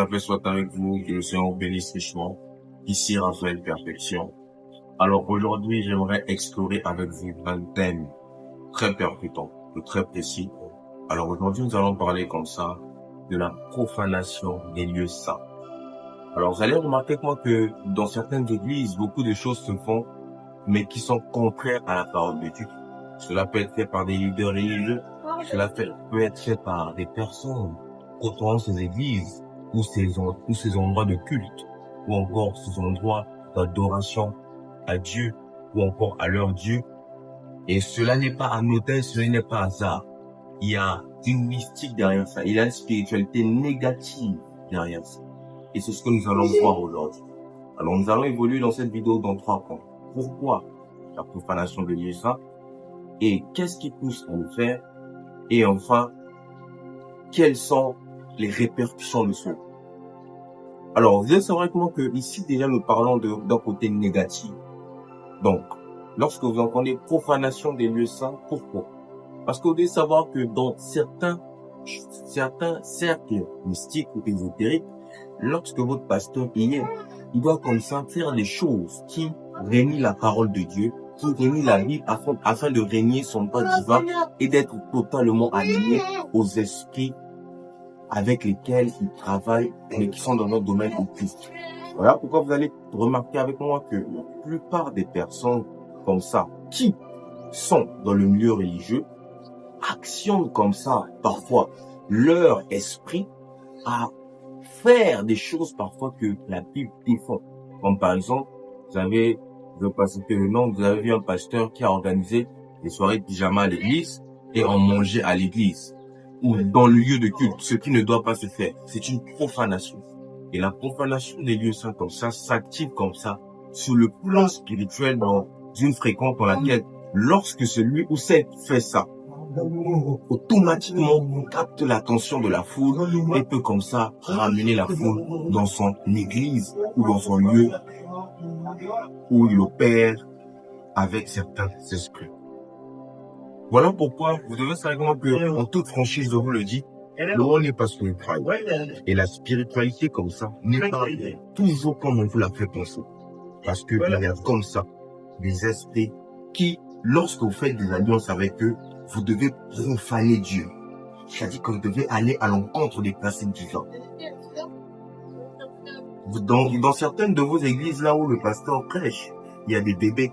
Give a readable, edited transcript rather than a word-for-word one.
la paix soit avec vous, que le Seigneur vous bénisse richement. Ici Raphaël Perfection. Alors aujourd'hui, j'aimerais explorer avec vous un thème très percutant, très précis. Alors aujourd'hui, nous allons parler comme ça de la profanation des lieux saints. Alors vous allez remarquer avec moi que dans certaines églises, beaucoup de choses se font, mais qui sont contraires à la parole de Dieu. Cela peut être fait par des leaders religieux, cela peut être fait par des personnes côtoyant ces églises ou ces endroits de culte, ou encore ces endroits d'adoration à Dieu, ou encore à leur Dieu. Et cela n'est pas anodin, cela n'est pas hasard. Il y a une mystique derrière ça, il y a une spiritualité négative derrière ça. Et c'est ce que nous allons voir aujourd'hui. Alors nous allons évoluer dans cette vidéo dans 3 points. Pourquoi la profanation de lieux saints? Et qu'est-ce qui pousse à le faire? Et enfin, quelles sont les répercussions de cela? Alors, vous devez savoir avec moi que ici déjà nous parlons d'un côté négatif. Donc, lorsque vous entendez profanation des lieux saints, pourquoi? Parce que vous devez savoir que dans certains cercles mystiques ou ésotériques, lorsque votre pasteur y est, il doit comme ça faire des choses qui réunissent la parole de Dieu, qui réunissent la Bible afin de régner son droit divin et d'être totalement aligné aux esprits avec lesquels il travaille, mais qui sont dans notre domaine occulte. Voilà pourquoi vous allez remarquer avec moi que la plupart des personnes comme ça, qui sont dans le milieu religieux, actionnent comme ça, parfois, leur esprit à faire des choses parfois que la Bible défend. Comme par exemple, je ne veux pas citer le nom, vous avez vu un pasteur qui a organisé des soirées de pyjama à l'église et en manger à l'église ou dans le lieu de culte, ce qui ne doit pas se faire. C'est une profanation. Et la profanation des lieux saints comme ça s'active comme ça sur le plan spirituel dans une fréquence dans laquelle lorsque celui ou celle fait ça, automatiquement capte l'attention de la foule et peut comme ça ramener la foule dans son église ou dans son lieu où il opère avec certains esprits. Voilà pourquoi vous devez savoir que, en toute franchise, je vous le dis, le monde n'est pas spirituel. Et la spiritualité comme ça n'est pas toujours comme on vous l'a fait penser. Parce que il y a comme ça des esprits qui, lorsque vous faites des alliances avec eux, vous devez profaner Dieu. C'est-à-dire que vous devez aller à l'encontre des principes divins. Dans certaines de vos églises, là où le pasteur prêche, il y a des bébés